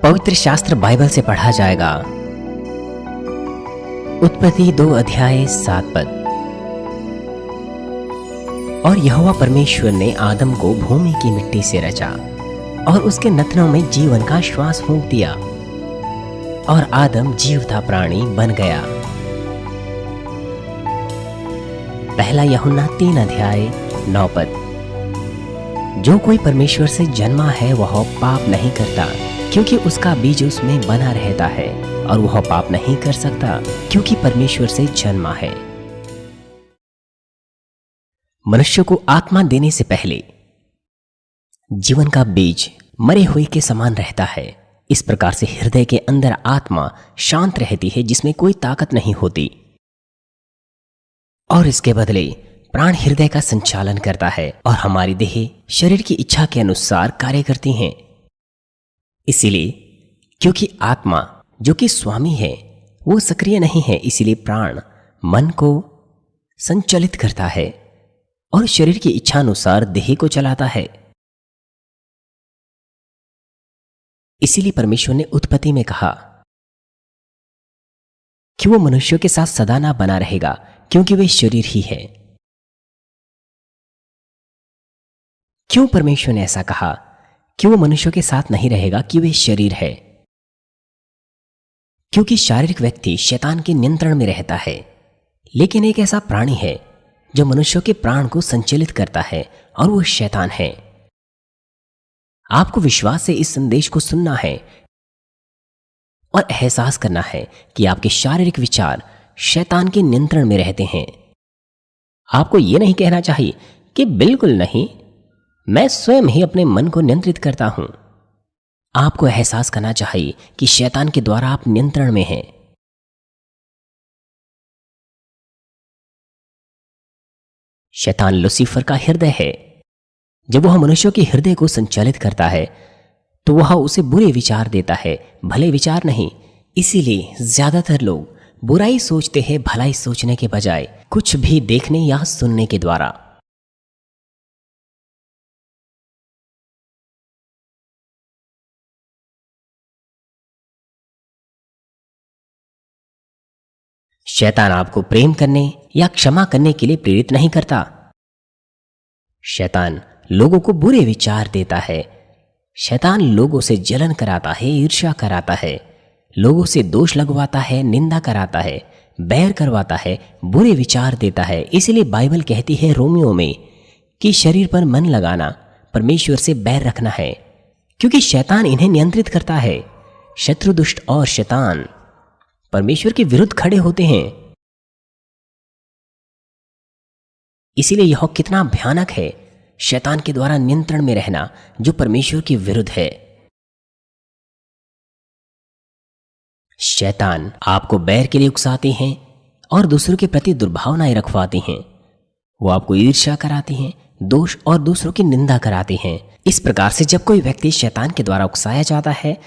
पवित्र शास्त्र बाइबल से पढ़ा जाएगा। उत्पत्ति 2 अध्याय 7 पद। और यहोवा परमेश्वर ने आदम को भूमि की मिट्टी से रचा और उसके नथनों में जीवन का श्वास फूंक दिया और आदम जीवता प्राणी बन गया। पहला यूहन्ना 3 अध्याय 9 पद। जो कोई परमेश्वर से जन्मा है वह पाप नहीं करता, क्योंकि उसका बीज उसमें बना रहता है, और वह पाप नहीं कर सकता क्योंकि परमेश्वर से जन्मा है। मनुष्य को आत्मा देने से पहले जीवन का बीज मरे हुए के समान रहता है। इस प्रकार से हृदय के अंदर आत्मा शांत रहती है, जिसमें कोई ताकत नहीं होती, और इसके बदले प्राण हृदय का संचालन करता है और हमारी देह शरीर की इच्छा के अनुसार कार्य करती हैं। इसीलिए क्योंकि आत्मा जो कि स्वामी है वो सक्रिय नहीं है, इसीलिए प्राण मन को संचालित करता है और शरीर की इच्छा अनुसार देह को चलाता है। इसीलिए परमेश्वर ने उत्पत्ति में कहा कि वो मनुष्यों के साथ सदा ना बना रहेगा, क्योंकि वे शरीर ही है। क्यों परमेश्वर ने ऐसा कहा कि वो मनुष्यों के साथ नहीं रहेगा, कि वे शरीर है? क्योंकि शारीरिक व्यक्ति शैतान के नियंत्रण में रहता है, लेकिन एक ऐसा प्राणी है जो मनुष्यों के प्राण को संचालित करता है, और वो शैतान है। आपको विश्वास से इस संदेश को सुनना है और एहसास करना है कि आपके शारीरिक विचार शैतान के नियंत्रण में रहते हैं। आपको यह नहीं कहना चाहिए कि बिल्कुल नहीं, मैं स्वयं ही अपने मन को नियंत्रित करता हूं। आपको एहसास करना चाहिए कि शैतान के द्वारा आप नियंत्रण में हैं। शैतान लूसीफर का हृदय है। जब वह मनुष्यों के हृदय को संचालित करता है तो वह उसे बुरे विचार देता है, भले विचार नहीं। इसीलिए ज्यादातर लोग बुराई सोचते हैं भलाई सोचने के बजाय, कुछ भी देखने या सुनने के द्वारा। शैतान आपको प्रेम करने या क्षमा करने के लिए प्रेरित नहीं करता। शैतान लोगों को बुरे विचार देता है। शैतान लोगों से जलन कराता है, ईर्ष्या कराता है, लोगों से दोष लगवाता है, निंदा कराता है, बैर करवाता है, बुरे विचार देता है। इसलिए बाइबल कहती है रोमियो में कि शरीर पर मन लगाना परमेश्वर से बैर रखना है, क्योंकि शैतान इन्हें नियंत्रित करता है। शत्रु, दुष्ट और शैतान परमेश्वर के विरुद्ध खड़े होते हैं। इसीलिए यह कितना भयानक है, शैतान के द्वारा नियंत्रण में रहना जो परमेश्वर के विरुद्ध है। शैतान आपको बैर के लिए उकसाते हैं और दूसरों के प्रति दुर्भावनाएं रखवाते हैं। वो आपको ईर्ष्या कराते हैं, दोष और दूसरों की निंदा कराते हैं। इस प्रकार से जब कोई व्यक्ति शैतान के द्वारा उकसाया जाता है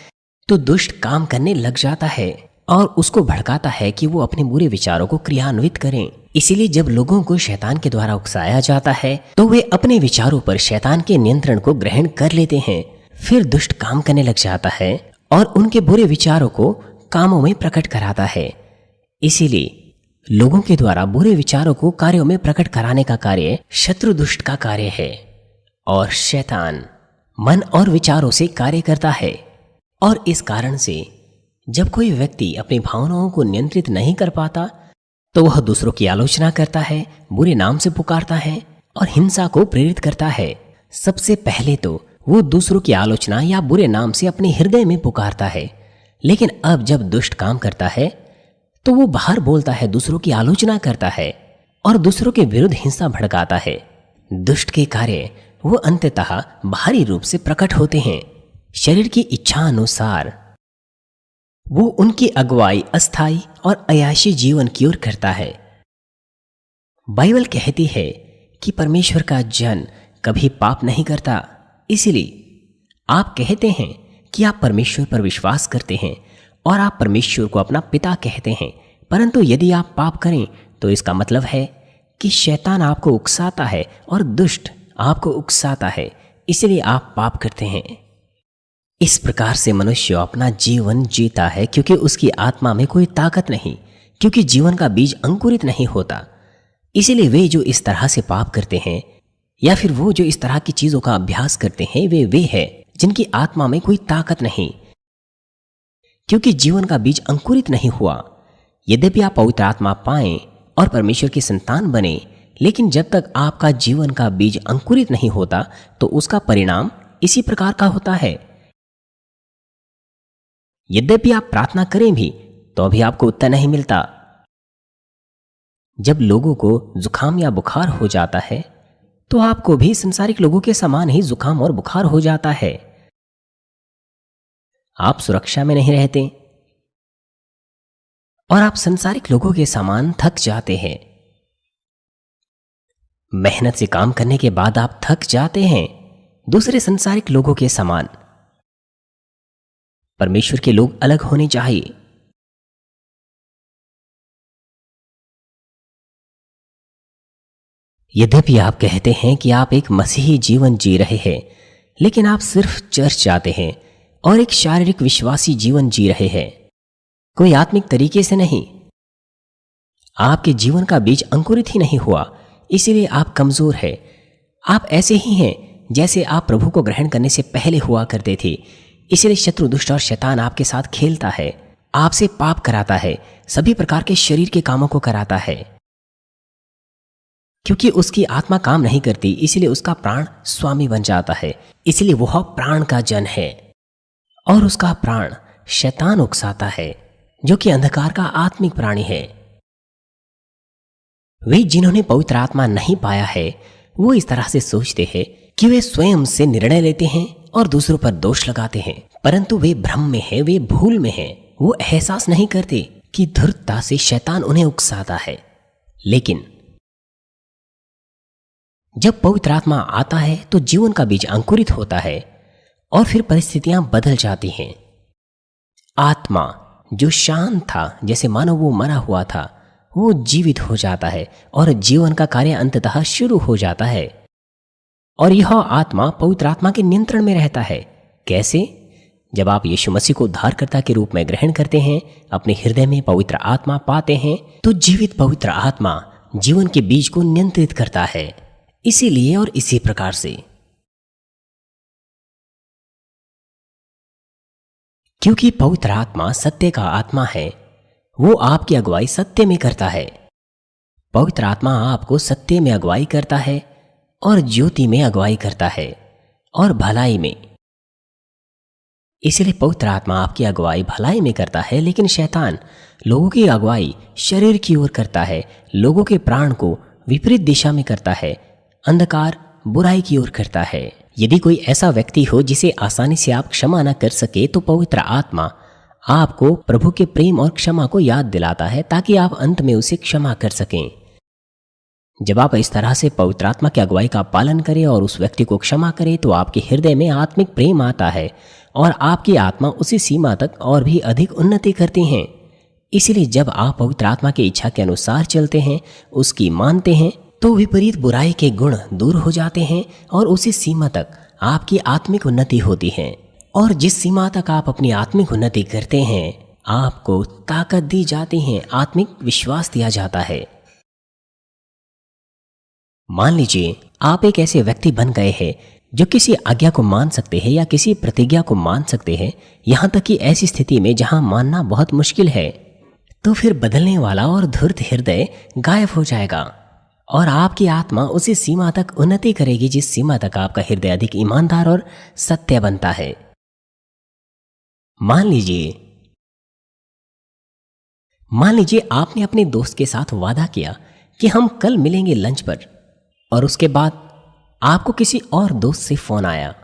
तो दुष्ट काम करने लग जाता है और उसको भड़काता है कि वो अपने बुरे विचारों को क्रियान्वित करें। इसीलिए जब लोगों को शैतान के द्वारा उकसाया जाता है तो वे अपने विचारों पर शैतान के नियंत्रण को ग्रहण कर लेते हैं। फिर दुष्ट काम करने लग जाता है और उनके बुरे विचारों को कामों में प्रकट कराता है। इसीलिए लोगों के द्वारा बुरे विचारों को कार्यों में प्रकट कराने का कार्य शत्रु दुष्ट का कार्य है, और शैतान मन और विचारों से कार्य करता है। और इस कारण से जब कोई व्यक्ति अपनी भावनाओं को नियंत्रित नहीं कर पाता तो वह दूसरों की आलोचना करता है, बुरे नाम से पुकारता है और हिंसा को प्रेरित करता है। सबसे पहले तो वो दूसरों की आलोचना या बुरे नाम से अपने हृदय में पुकारता है, लेकिन अब जब दुष्ट काम करता है तो वो बाहर बोलता है, दूसरों की आलोचना करता है और दूसरों के विरुद्ध हिंसा भड़काता है। दुष्ट के कार्य वो अंततः बाहरी रूप से प्रकट होते हैं। शरीर की इच्छा अनुसार वो उनकी अगुवाई अस्थाई और अयाशी जीवन की ओर करता है। बाइबल कहती है कि परमेश्वर का जन कभी पाप नहीं करता। इसलिए आप कहते हैं कि आप परमेश्वर पर विश्वास करते हैं और आप परमेश्वर को अपना पिता कहते हैं, परंतु यदि आप पाप करें तो इसका मतलब है कि शैतान आपको उकसाता है और दुष्ट आपको उकसाता है, इसलिए आप पाप करते हैं। इस प्रकार से मनुष्य अपना जीवन जीता है क्योंकि उसकी आत्मा में कोई ताकत नहीं, क्योंकि जीवन का बीज अंकुरित नहीं होता। इसीलिए वे जो इस तरह से पाप करते हैं या फिर वो जो इस तरह की चीजों का अभ्यास करते हैं, वे हैं जिनकी आत्मा में कोई ताकत नहीं, क्योंकि जीवन का बीज अंकुरित नहीं हुआ। यद्यपि आप पवित्र आत्मा पाएं और परमेश्वर की संतान बने, लेकिन जब तक आपका जीवन का बीज अंकुरित नहीं होता तो उसका परिणाम इसी प्रकार का होता है। यद्यपि आप प्रार्थना करें भी तो भी आपको उत्तर नहीं मिलता। जब लोगों को जुकाम या बुखार हो जाता है तो आपको भी संसारिक लोगों के समान ही जुकाम और बुखार हो जाता है। आप सुरक्षा में नहीं रहते और आप संसारिक लोगों के समान थक जाते हैं। मेहनत से काम करने के बाद आप थक जाते हैं दूसरे संसारिक लोगों के समान। परमेश्वर के लोग अलग होने चाहिए। यद्यपि आप कहते हैं कि आप एक मसीही जीवन जी रहे हैं, लेकिन आप सिर्फ चर्च जाते हैं और एक शारीरिक विश्वासी जीवन जी रहे हैं, कोई आत्मिक तरीके से नहीं। आपके जीवन का बीज अंकुरित ही नहीं हुआ, इसीलिए आप कमजोर हैं। आप ऐसे ही हैं जैसे आप प्रभु को ग्रहण करने से पहले हुआ करते थे। इसीलिए शत्रु, दुष्ट और शैतान आपके साथ खेलता है, आपसे पाप कराता है, सभी प्रकार के शरीर के कामों को कराता है। क्योंकि उसकी आत्मा काम नहीं करती, इसलिए उसका प्राण स्वामी बन जाता है। इसलिए वह प्राण का जन है और उसका प्राण शैतान उकसाता है, जो कि अंधकार का आत्मिक प्राणी है। वे जिन्होंने पवित्र आत्मा नहीं पाया है, वो इस तरह से सोचते हैं कि वे स्वयं से निर्णय लेते हैं और दूसरों पर दोष लगाते हैं, परंतु वे भ्रम में हैं, वे भूल में हैं। वो एहसास नहीं करते कि धूर्तता से शैतान उन्हें उकसाता है। लेकिन जब पवित्र आत्मा आता है तो जीवन का बीज अंकुरित होता है और फिर परिस्थितियां बदल जाती हैं। आत्मा जो शांत था, जैसे मानो वो मरा हुआ था, वो जीवित हो जाता है और जीवन का कार्य अंततः शुरू हो जाता है। और यह आत्मा पवित्र आत्मा के नियंत्रण में रहता है। कैसे? जब आप यीशु मसीह को उद्धारकर्ता के रूप में ग्रहण करते हैं, अपने हृदय में पवित्र आत्मा पाते हैं, तो जीवित पवित्र आत्मा जीवन के बीज को नियंत्रित करता है। इसीलिए और इसी प्रकार से, क्योंकि पवित्र आत्मा सत्य का आत्मा है, वो आपकी अगुवाई सत्य में करता है। पवित्र आत्मा आपको सत्य में अगुवाई करता है और ज्योति में अगुवाई करता है और भलाई में। इसलिए पवित्र आत्मा आपकी अगुवाई भलाई में करता है, लेकिन शैतान लोगों की अगुवाई शरीर की ओर करता है, लोगों के प्राण को विपरीत दिशा में करता है, अंधकार बुराई की ओर करता है। यदि कोई ऐसा व्यक्ति हो जिसे आसानी से आप क्षमा न कर सके, तो पवित्र आत्मा आपको प्रभु के प्रेम और क्षमा को याद दिलाता है ताकि आप अंत में उसे क्षमा कर सकें। जब आप इस तरह से पवित्र आत्मा की अगुवाई का पालन करें और उस व्यक्ति को क्षमा करें, तो आपके हृदय में आत्मिक प्रेम आता है और आपकी आत्मा उसी सीमा तक और भी अधिक उन्नति करती हैं। इसलिए जब आप पवित्र आत्मा की इच्छा के अनुसार चलते हैं, उसकी मानते हैं, तो विपरीत बुराई के गुण दूर हो जाते हैं और उसी सीमा तक आपकी आत्मिक उन्नति होती है। और जिस सीमा तक आप अपनी आत्मिक उन्नति करते हैं, आपको ताकत दी जाती है, आत्मिक विश्वास दिया जाता है। मान लीजिए आप एक ऐसे व्यक्ति बन गए हैं जो किसी आज्ञा को मान सकते हैं या किसी प्रतिज्ञा को मान सकते हैं, यहां तक कि ऐसी स्थिति में जहां मानना बहुत मुश्किल है, तो फिर बदलने वाला और धूर्त हृदय गायब हो जाएगा और आपकी आत्मा उसी सीमा तक उन्नति करेगी जिस सीमा तक आपका हृदय अधिक ईमानदार और सत्य बनता है। मान लीजिए आपने अपने दोस्त के साथ वादा किया कि हम कल मिलेंगे लंच पर, और उसके बाद आपको किसी और दोस्त से फोन आया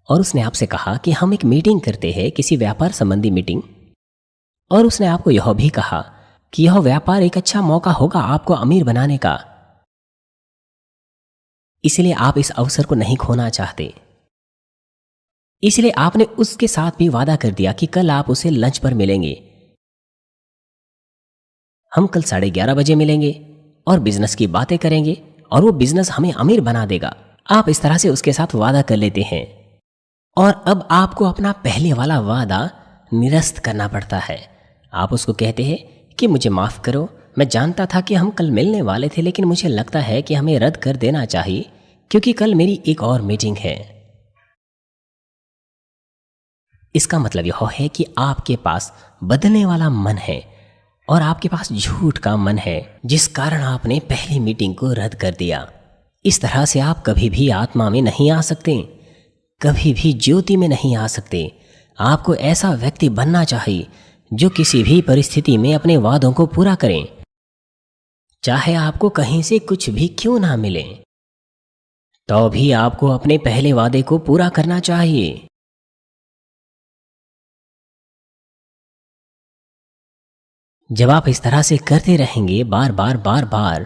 और उसने आपसे कहा कि हम एक मीटिंग करते हैं, किसी व्यापार संबंधी मीटिंग, और उसने आपको यह भी कहा कि यह व्यापार एक अच्छा मौका होगा आपको अमीर बनाने का, इसलिए आप इस अवसर को नहीं खोना चाहते। इसलिए आपने उसके साथ भी वादा कर दिया कि कल आप उसे लंच पर मिलेंगे, हम कल 11:30 बजे मिलेंगे और बिजनेस की बातें करेंगे और वो बिजनेस हमें अमीर बना देगा। आप इस तरह से उसके साथ वादा कर लेते हैं और अब आपको अपना पहले वाला वादा निरस्त करना पड़ता है। आप उसको कहते हैं कि मुझे माफ़ करो, मैं जानता था कि हम कल मिलने वाले थे, लेकिन मुझे लगता है कि हमें रद्द कर देना चाहिए क्योंकि कल मेरी एक और मीटिंग है। इसका मतलब यह है कि आपके पास बदलने वाला मन है और आपके पास झूठ का मन है, जिस कारण आपने पहली मीटिंग को रद्द कर दिया। इस तरह से आप कभी भी आत्मा में नहीं आ सकते, कभी भी ज्योति में नहीं आ सकते। आपको ऐसा व्यक्ति बनना चाहिए जो किसी भी परिस्थिति में अपने वादों को पूरा करें, चाहे आपको कहीं से कुछ भी क्यों ना मिले, तो भी आपको अपने पहले वादे को पूरा करना चाहिए। जब आप इस तरह से करते रहेंगे बार बार बार बार,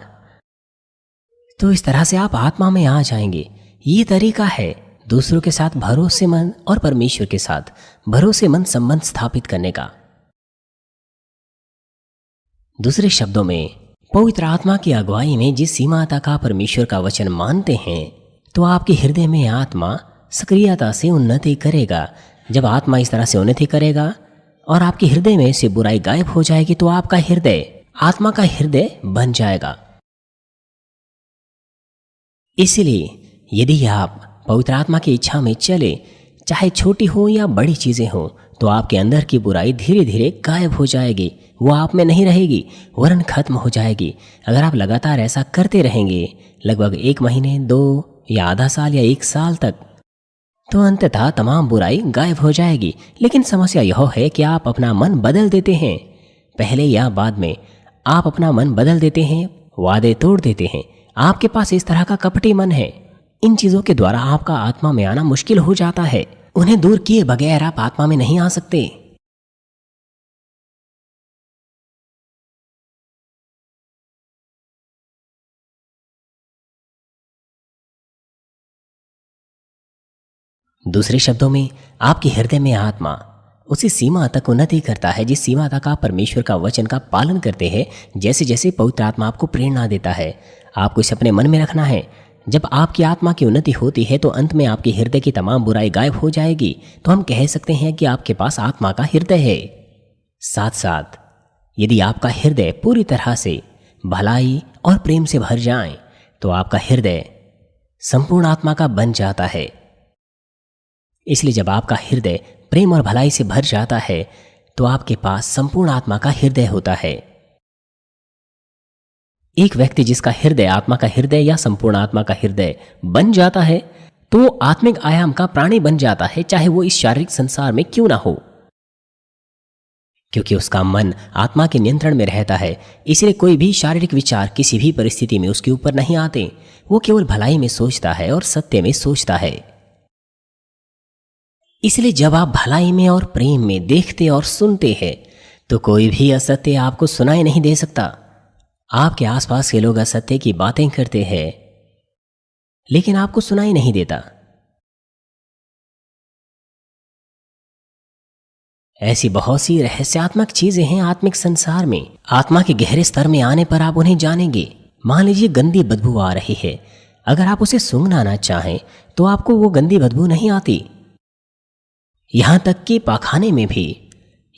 तो इस तरह से आप आत्मा में आ जाएंगे। ये तरीका है दूसरों के साथ भरोसेमंद और परमेश्वर के साथ भरोसेमंद संबंध स्थापित करने का। दूसरे शब्दों में, पवित्र आत्मा की अगुवाई में जिस सीमा तक आप परमेश्वर का वचन मानते हैं, तो आपके हृदय में आत्मा सक्रियता से उन्नति करेगा। जब आत्मा इस तरह से उन्नति करेगा और आपके हृदय में से बुराई गायब हो जाएगी, तो आपका हृदय आत्मा का हृदय बन जाएगा। इसलिए यदि आप पवित्र आत्मा की इच्छा में चले, चाहे छोटी हो या बड़ी चीजें हो, तो आपके अंदर की बुराई धीरे धीरे गायब हो जाएगी। वो आप में नहीं रहेगी, वरन खत्म हो जाएगी। अगर आप लगातार ऐसा करते रहेंगे, लगभग 1 महीने, 2 या आधा साल या 1 साल तक, तो अंततः तमाम बुराई गायब हो जाएगी। लेकिन समस्या यह है कि आप अपना मन बदल देते हैं। पहले या बाद में आप अपना मन बदल देते हैं, वादे तोड़ देते हैं। आपके पास इस तरह का कपटी मन है। इन चीजों के द्वारा आपका आत्मा में आना मुश्किल हो जाता है। उन्हें दूर किए बगैर आप आत्मा में नहीं आ सकते। दूसरे शब्दों में, आपके हृदय में आत्मा उसी सीमा तक उन्नति करता है जिस सीमा तक आप परमेश्वर का वचन का पालन करते हैं। जैसे जैसे पवित्र आत्मा आपको प्रेरणा देता है, आपको इसे अपने मन में रखना है। जब आपकी आत्मा की उन्नति होती है, तो अंत में आपके हृदय की तमाम बुराई गायब हो जाएगी। तो हम कह सकते हैं कि आपके पास आत्मा का हृदय है। साथ साथ यदि आपका हृदय पूरी तरह से भलाई और प्रेम से भर जाए, तो आपका हृदय संपूर्ण आत्मा का बन जाता है। इसलिए जब आपका हृदय प्रेम और भलाई से भर जाता है, तो आपके पास संपूर्ण आत्मा का हृदय होता है। एक व्यक्ति जिसका हृदय आत्मा का हृदय या संपूर्ण आत्मा का हृदय बन जाता है, तो वो आत्मिक आयाम का प्राणी बन जाता है, चाहे वो इस शारीरिक संसार में क्यों ना हो, क्योंकि उसका मन आत्मा के नियंत्रण में रहता है। इसलिए कोई भी शारीरिक विचार किसी भी परिस्थिति में उसके ऊपर नहीं आते। वो केवल भलाई में सोचता है और सत्य में सोचता है। इसलिए जब आप भलाई में और प्रेम में देखते और सुनते हैं, तो कोई भी असत्य आपको सुनाई नहीं दे सकता। आपके आसपास के लोग असत्य की बातें करते हैं, लेकिन आपको सुनाई नहीं देता। ऐसी बहुत सी रहस्यात्मक चीजें हैं आत्मिक संसार में। आत्मा के गहरे स्तर में आने पर आप उन्हें जानेंगे। मान लीजिए गंदी बदबू आ रही है, अगर आप उसे सूंघना ना चाहें, तो आपको वो गंदी बदबू नहीं आती। यहां तक कि पाखाने में भी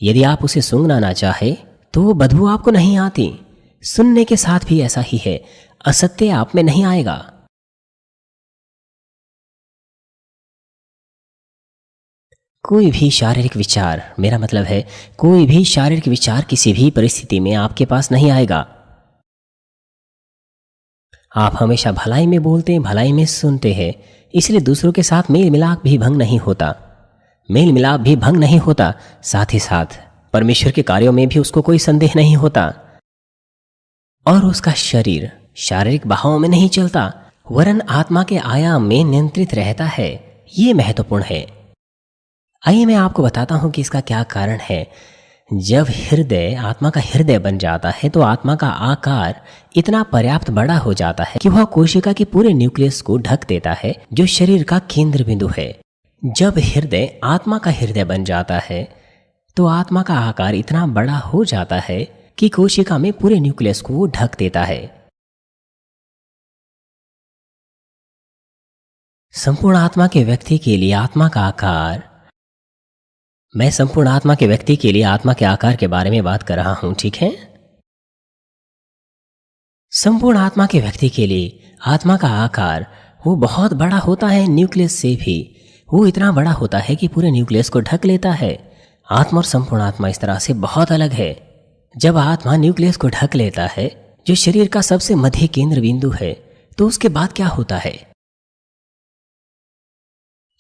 यदि आप उसे सूंघना ना चाहे, तो वो बदबू आपको नहीं आती। सुनने के साथ भी ऐसा ही है, असत्य आप में नहीं आएगा। कोई भी शारीरिक विचार, मेरा मतलब है कोई भी शारीरिक विचार किसी भी परिस्थिति में आपके पास नहीं आएगा। आप हमेशा भलाई में बोलते हैं, भलाई में सुनते हैं, इसलिए दूसरों के साथ मेल मिलाप भी भंग नहीं होता। मेल मिलाप भी भंग नहीं होता, साथ ही साथ परमेश्वर के कार्यों में भी उसको कोई संदेह नहीं होता। और उसका शरीर शारीरिक बहाव में नहीं चलता, वरन आत्मा के आयाम में नियंत्रित रहता है। ये महत्वपूर्ण है। आइए मैं आपको बताता हूं कि इसका क्या कारण है। जब हृदय आत्मा का हृदय बन जाता है, तो आत्मा का आकार इतना पर्याप्त बड़ा हो जाता है कि वह कोशिका के पूरे न्यूक्लियस को ढक देता है, जो शरीर का केंद्र बिंदु है। जब हृदय आत्मा का हृदय बन जाता है, तो आत्मा का आकार इतना बड़ा हो जाता है कि कोशिका में पूरे न्यूक्लियस को वो ढक देता है। संपूर्ण आत्मा के व्यक्ति के लिए आत्मा का आकार। मैं संपूर्ण आत्मा के व्यक्ति के लिए आत्मा के आकार के बारे में बात कर रहा हूं, ठीक है। संपूर्ण आत्मा के व्यक्ति के लिए आत्मा का आकार वो बहुत बड़ा होता है, न्यूक्लियस से भी वो इतना बड़ा होता है कि पूरे न्यूक्लियस को ढक लेता है। आत्मा और संपूर्ण आत्मा इस तरह से बहुत अलग है। जब आत्मा न्यूक्लियस को ढक लेता है, जो शरीर का सबसे मध्य केंद्र बिंदु है, तो उसके बाद क्या होता है?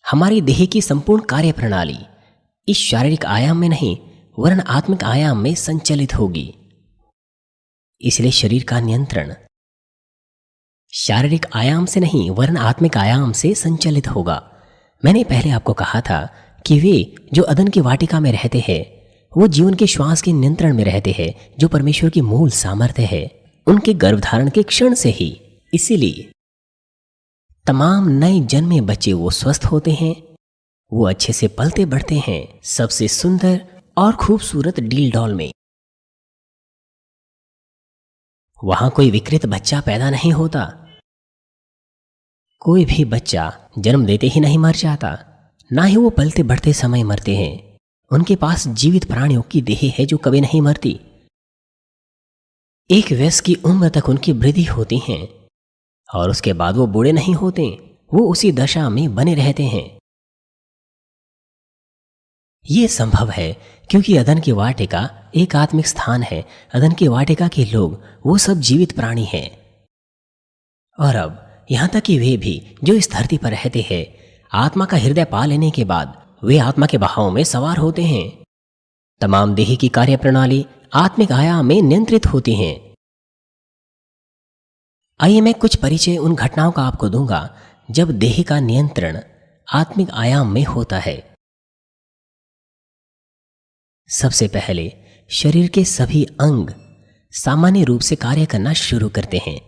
हमारी देह की संपूर्ण कार्य प्रणाली इस शारीरिक आयाम में नहीं वरन आत्मिक आयाम में संचालित होगी। इसलिए शरीर का नियंत्रण शारीरिक आयाम से नहीं वरन आत्मिक आयाम से संचालित होगा। मैंने पहले आपको कहा था कि वे जो अदन की वाटिका में रहते हैं वो जीवन के श्वास के नियंत्रण में रहते हैं, जो परमेश्वर की मूल सामर्थ्य है उनके गर्भधारण के क्षण से ही। इसीलिए तमाम नए जन्मे बच्चे वो स्वस्थ होते हैं, वो अच्छे से पलते बढ़ते हैं, सबसे सुंदर और खूबसूरत डील डॉल में। वहां कोई विकृत बच्चा पैदा नहीं होता। कोई भी बच्चा जन्म देते ही नहीं मर जाता, ना ही वो पलते बढ़ते समय मरते हैं। उनके पास जीवित प्राणियों की देह है जो कभी नहीं मरती। एक वयस्क की उम्र तक उनकी वृद्धि होती है और उसके बाद वो बूढ़े नहीं होते, वो उसी दशा में बने रहते हैं। ये संभव है क्योंकि अदन की वाटिका एक आत्मिक स्थान है। अदन की वाटिका के लोग वो सब जीवित प्राणी हैं। और अब यहां तक कि वे भी जो इस धरती पर रहते हैं, आत्मा का हृदय पा लेने के बाद वे आत्मा के बहाव में सवार होते हैं। तमाम देह की कार्य प्रणाली आत्मिक आयाम में नियंत्रित होती हैं। आइए मैं कुछ परिचय उन घटनाओं का आपको दूंगा जब देह का नियंत्रण आत्मिक आयाम में होता है। सबसे पहले शरीर के सभी अंग सामान्य रूप से कार्य करना शुरू करते हैं।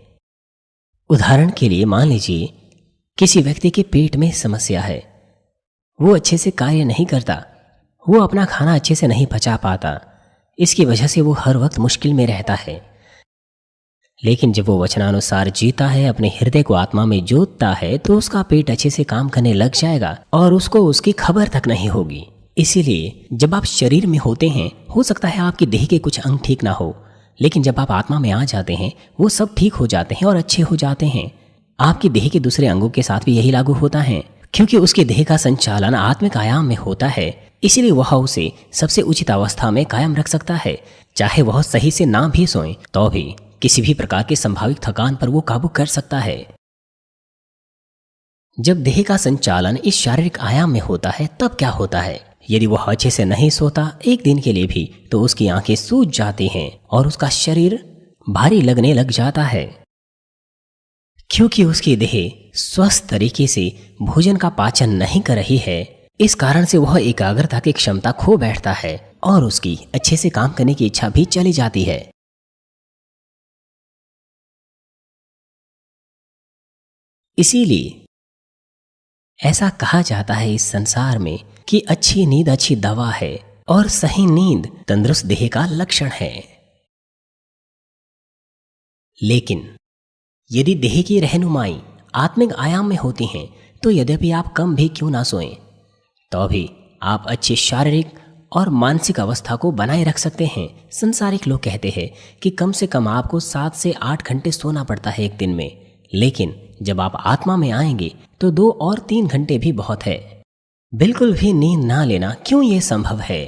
उदाहरण के लिए मान लीजिए किसी व्यक्ति के पेट में समस्या है, वो अच्छे से कार्य नहीं करता, वो अपना खाना अच्छे से नहीं पचा पाता, इसकी वजह से वो हर वक्त मुश्किल में रहता है। लेकिन जब वो वचनानुसार जीता है, अपने हृदय को आत्मा में जोतता है, तो उसका पेट अच्छे से काम करने लग जाएगा और उसको उसकी खबर तक नहीं होगी। इसीलिए जब आप शरीर में होते हैं, हो सकता है आपकी देह के कुछ अंग ठीक ना हो, लेकिन जब आप आत्मा में आ जाते हैं वो सब ठीक हो जाते हैं और अच्छे हो जाते हैं। आपकी देह के दूसरे अंगों के साथ भी यही लागू होता है, क्योंकि उसके देह का संचालन आत्मिक आयाम में होता है। इसीलिए वह उसे सबसे उचित अवस्था में कायम रख सकता है। चाहे वह सही से ना भी सोए तो भी किसी भी प्रकार की संभावित थकान पर वो काबू कर सकता है। जब देह का संचालन इस शारीरिक आयाम में होता है तब क्या होता है? यदि वह अच्छे से नहीं सोता एक दिन के लिए भी, तो उसकी आंखें सूज जाती हैं और उसका शरीर भारी लगने लग जाता है, क्योंकि उसकी देह स्वस्थ तरीके से भोजन का पाचन नहीं कर रही है। इस कारण से वह एकाग्रता की क्षमता खो बैठता है और उसकी अच्छे से काम करने की इच्छा भी चली जाती है। इसीलिए ऐसा कहा जाता है इस संसार में कि अच्छी नींद अच्छी दवा है और सही नींद तंदुरुस्त देह का लक्षण है। लेकिन यदि देह की रहनुमाई आत्मिक आयाम में होती है, तो यद्यपि आप कम भी क्यों ना सोएं, तो भी आप अच्छी शारीरिक और मानसिक अवस्था को बनाए रख सकते हैं। संसारिक लोग कहते हैं कि कम से कम आपको 7 से 8 घंटे सोना पड़ता है एक दिन में, लेकिन जब आप आत्मा में आएंगे तो 2 और 3 घंटे भी बहुत है। बिल्कुल भी नींद ना लेना क्यों ये संभव है?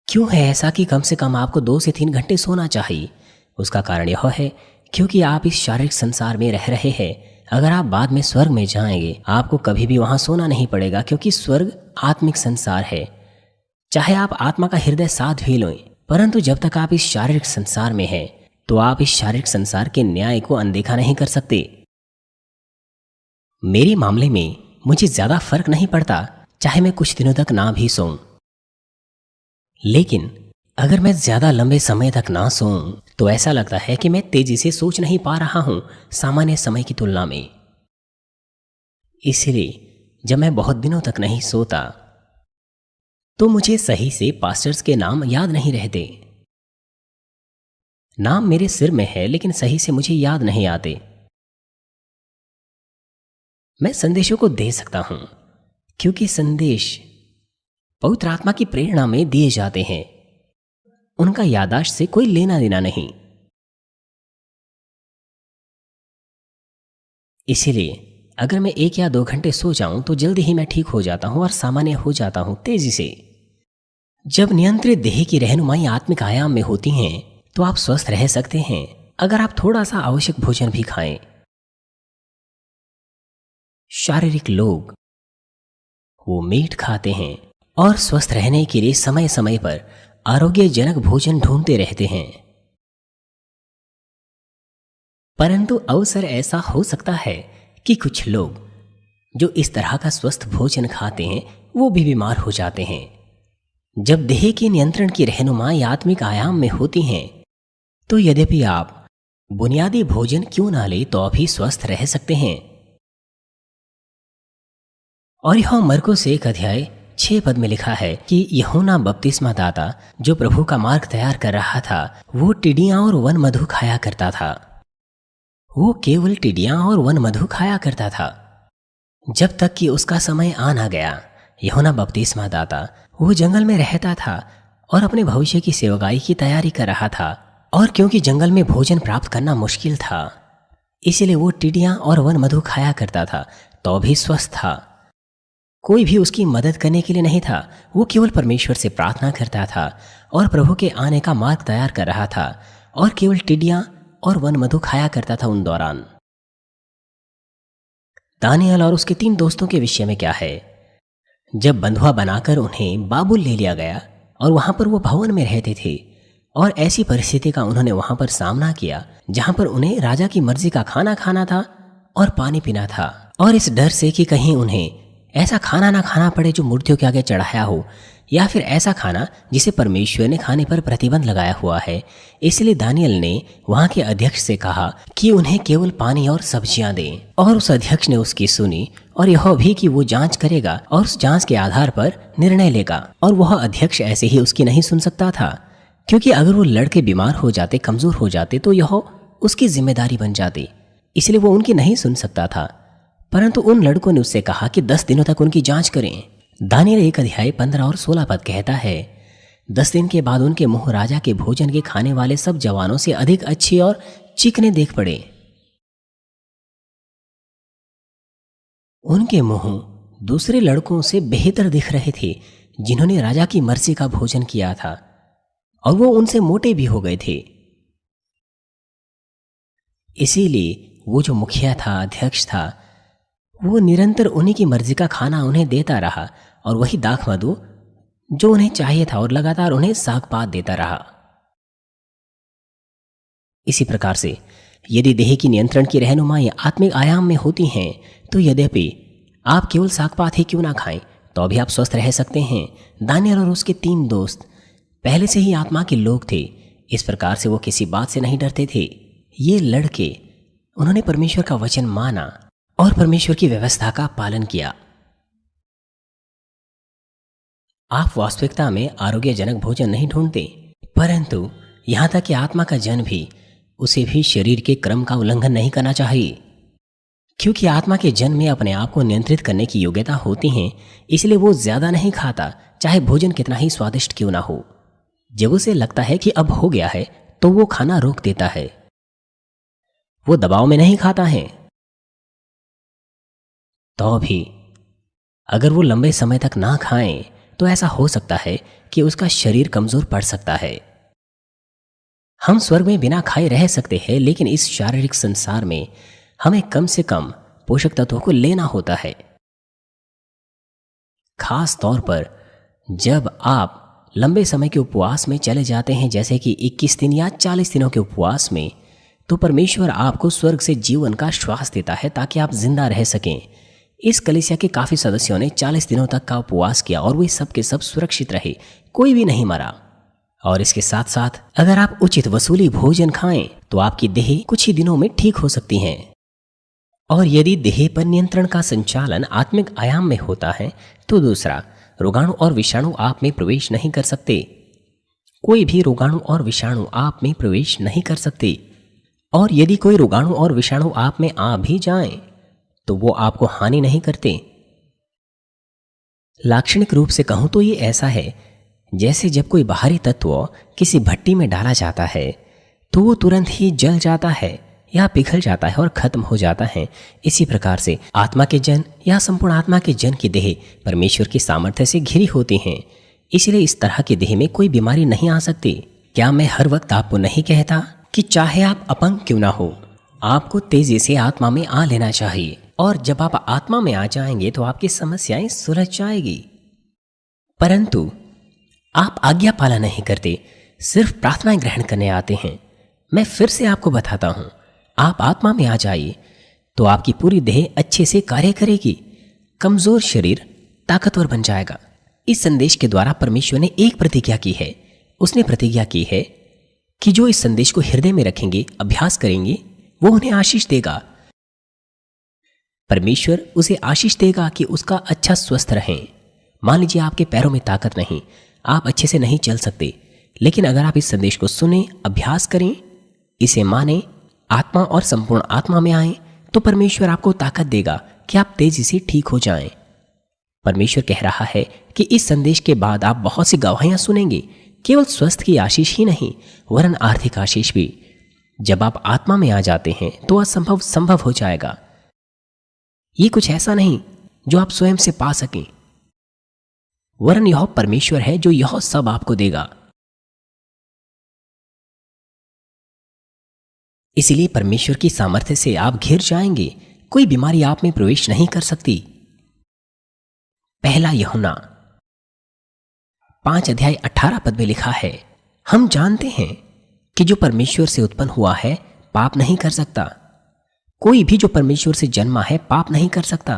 क्यों है ऐसा कि कम से कम आपको 2 से 3 घंटे सोना चाहिए? उसका कारण यह है क्योंकि आप इस शारीरिक संसार में रह रहे हैं। अगर आप बाद में स्वर्ग में जाएंगे, आपको कभी भी वहां सोना नहीं पड़ेगा, क्योंकि स्वर्ग आत्मिक संसार है। चाहे आप आत्मा का हृदय साथ भी लें, परंतु जब तक आप इस शारीरिक संसार में हैं, तो आप इस शारीरिक संसार के न्याय को अनदेखा नहीं कर सकते। मेरे मामले में मुझे ज्यादा फर्क नहीं पड़ता चाहे मैं कुछ दिनों तक ना भी सोऊं, लेकिन अगर मैं ज्यादा लंबे समय तक ना सोऊं तो ऐसा लगता है कि मैं तेजी से सोच नहीं पा रहा हूं सामान्य समय की तुलना में। इसलिए जब मैं बहुत दिनों तक नहीं सोता तो मुझे सही से पास्टर्स के नाम याद नहीं रहते। नाम मेरे सिर में है लेकिन सही से मुझे याद नहीं आते। मैं संदेशों को दे सकता हूं, क्योंकि संदेश पवित्र आत्मा की प्रेरणा में दिए जाते हैं। उनका याददाश्त से कोई लेना देना नहीं। इसीलिए अगर मैं 1 या 2 घंटे सो जाऊं तो जल्दी ही मैं ठीक हो जाता हूं और सामान्य हो जाता हूं तेजी से। जब नियंत्रित देह की रहनुमाई आत्मिक आयाम में होती हैं तो आप स्वस्थ रह सकते हैं अगर आप थोड़ा सा आवश्यक भोजन भी खाएं। शारीरिक लोग वो मीट खाते हैं और स्वस्थ रहने के लिए समय समय पर आरोग्यजनक भोजन ढूंढते रहते हैं। परंतु अवसर ऐसा हो सकता है कि कुछ लोग जो इस तरह का स्वस्थ भोजन खाते हैं वो भी बीमार हो जाते हैं। जब देह के नियंत्रण की रहनुमाई आत्मिक आयाम में होती हैं तो यद्यपि आप बुनियादी भोजन क्यों ना ले तो भी स्वस्थ रह सकते हैं। और यह मरकुस 1:6 पद में लिखा है कि यूहन्ना बपतिस्मा दाता जो प्रभु का मार्ग तैयार कर रहा था वो टिड्डियां और वन मधु खाया करता था। वो केवल टिड्डियां और वन मधु खाया करता था जब तक कि उसका समय आ ना गया। यूहन्ना बपतिस्मा दाता वो जंगल में रहता था और अपने भविष्य की सेवकाई की तैयारी कर रहा था, और क्योंकि जंगल में भोजन प्राप्त करना मुश्किल था इसलिए वो टिड्डियां और वन मधु खाया करता था तो भी स्वस्थ था। कोई भी उसकी मदद करने के लिए नहीं था। वो केवल परमेश्वर से प्रार्थना करता था और प्रभु के आने का मार्ग तैयार कर रहा था और केवल टिड्डियां और वन मधु खाया करता था उन दौरान। दानियल और उसके 3 दोस्तों के विषय में क्या है? जब बंधुआ बनाकर उन्हें बाबुल ले लिया गया और वहां पर वो भवन में रहते थे और ऐसी परिस्थिति का उन्होंने वहां पर सामना किया जहां पर उन्हें राजा की मर्जी का खाना खाना था और पानी पीना था, और इस डर से कि कहीं उन्हें ऐसा खाना ना खाना पड़े जो मूर्तियों के आगे चढ़ाया हो, या फिर ऐसा खाना जिसे परमेश्वर ने खाने पर प्रतिबंध लगाया हुआ है। इसलिए दानियल ने वहां के अध्यक्ष से कहा कि उन्हें केवल पानी और सब्जियां दें, और उस अध्यक्ष ने उसकी सुनी और यह भी कि वो जांच करेगा और उस जांच के आधार पर निर्णय लेगा। और वह अध्यक्ष ऐसे ही उसकी नहीं सुन सकता था, क्योंकि अगर वो लड़के बीमार हो जाते, कमजोर हो जाते तो यह उसकी जिम्मेदारी बन जाती, इसलिए वो उनकी नहीं सुन सकता था। परंतु उन लड़कों ने उससे कहा कि 10 दिनों तक उनकी जांच करें। दानियल 1:15 और 16 पद कहता है, 10 दिन के बाद उनके मुंह राजा के भोजन के खाने वाले सब जवानों से अधिक अच्छे और चिकने देख पड़े। उनके मुंह दूसरे लड़कों से बेहतर दिख रहे थे जिन्होंने राजा की मर्जी का भोजन किया था, और वो उनसे मोटे भी हो गए थे। इसीलिए वो जो मुखिया था, अध्यक्ष था, वो निरंतर उन्हीं की मर्जी का खाना उन्हें देता रहा, और वही दाख मधु जो उन्हें चाहिए था, और लगातार उन्हें साग पात देता रहा। इसी प्रकार से यदि देह की नियंत्रण की रहनुमाई आत्मिक आयाम में होती हैं तो यद्यपि आप केवल साग पात ही क्यों ना खाएं तो भी आप स्वस्थ रह सकते हैं। दानियल और उसके 3 दोस्त पहले से ही आत्मा के लोग थे, इस प्रकार से वो किसी बात से नहीं डरते थे। ये लड़के उन्होंने परमेश्वर का वचन माना और परमेश्वर की व्यवस्था का पालन किया। आप वास्तविकता में आरोग्यजनक भोजन नहीं ढूंढते, परंतु यहां तक कि आत्मा का जन भी उसे भी शरीर के क्रम का उल्लंघन नहीं करना चाहिए, क्योंकि आत्मा के जन में अपने आप को नियंत्रित करने की योग्यता होती है। इसलिए वो ज्यादा नहीं खाता, चाहे भोजन कितना ही स्वादिष्ट क्यों ना हो। जब उसे लगता है कि अब हो गया है तो वो खाना रोक देता है। वो दबाव में नहीं खाता है। तो भी अगर वो लंबे समय तक ना खाएं तो ऐसा हो सकता है कि उसका शरीर कमजोर पड़ सकता है। हम स्वर्ग में बिना खाए रह सकते हैं, लेकिन इस शारीरिक संसार में हमें कम से कम पोषक तत्वों को लेना होता है। खास तौर पर जब आप लंबे समय के उपवास में चले जाते हैं, जैसे कि 21 दिन या 40 दिनों के उपवास में, तो परमेश्वर आपको स्वर्ग से जीवन का श्वास देता है ताकि आप जिंदा रह सकें। इस कलीसिया के काफी सदस्यों ने 40 दिनों तक का उपवास किया और वे सब के सब सुरक्षित रहे, कोई भी नहीं मरा। और इसके साथ साथ अगर आप उचित वसूली भोजन खाएं तो आपकी देह कुछ ही दिनों में ठीक हो सकती है। और यदि देह पर नियंत्रण का संचालन आत्मिक आयाम में होता है तो दूसरा, रोगाणु और विषाणु आप में प्रवेश नहीं कर सकते। कोई भी रोगाणु और विषाणु आप में प्रवेश नहीं कर सकते। और यदि कोई रोगाणु और विषाणु आप में आ भी जाएं तो वो आपको हानि नहीं करते। लाक्षणिक रूप से कहूं तो ये ऐसा है जैसे जब कोई बाहरी तत्व किसी भट्टी में डाला जाता है तो वो तुरंत ही जल जाता है या पिघल जाता है और खत्म हो जाता है। इसी प्रकार से आत्मा के जन या संपूर्ण आत्मा के जन की देह परमेश्वर की सामर्थ्य से घिरी होती हैं। इसलिए इस तरह की देह में कोई बीमारी नहीं आ सकती। क्या मैं हर वक्त आपको नहीं कहता कि चाहे आप अपंग क्यों ना हो, आपको तेजी से आत्मा में आ लेना चाहिए, और जब आप आत्मा में आ जाएंगे तो आपकी समस्याएं सुलझ जाएगी। परंतु आप आज्ञा पालन नहीं करते, सिर्फ प्रार्थनाएं ग्रहण करने आते हैं। मैं फिर से आपको बताता हूं, आप आत्मा में आ जाइए तो आपकी पूरी देह अच्छे से कार्य करेगी। कमजोर शरीर ताकतवर बन जाएगा। इस संदेश के द्वारा परमेश्वर ने एक प्रतिज्ञा की है। उसने प्रतिज्ञा की है कि जो इस संदेश को हृदय में रखेंगे, अभ्यास करेंगे, वो उन्हें आशीष देगा। परमेश्वर उसे आशीष देगा कि उसका अच्छा स्वस्थ रहे। मान लीजिए आपके पैरों में ताकत नहीं, आप अच्छे से नहीं चल सकते, लेकिन अगर आप इस संदेश को सुने, अभ्यास करें, इसे माने, आत्मा और संपूर्ण आत्मा में आए, तो परमेश्वर आपको ताकत देगा कि आप तेजी से ठीक हो जाएं। परमेश्वर कह रहा है कि इस संदेश के बाद आप बहुत सी गवाहियां सुनेंगे, केवल स्वास्थ्य की आशीष ही नहीं वरन आर्थिक आशीष भी। जब आप आत्मा में आ जाते हैं तो असंभव संभव हो जाएगा। ये कुछ ऐसा नहीं जो आप स्वयं से पा सकें, वरन यह परमेश्वर है जो यह सब आपको देगा। इसलिए परमेश्वर की सामर्थ्य से आप घिर जाएंगे। कोई बीमारी आप में प्रवेश नहीं कर सकती। पहला यूहन्ना 5:18 में लिखा है, हम जानते हैं कि जो परमेश्वर से उत्पन्न हुआ है पाप नहीं कर सकता। कोई भी जो परमेश्वर से जन्मा है पाप नहीं कर सकता।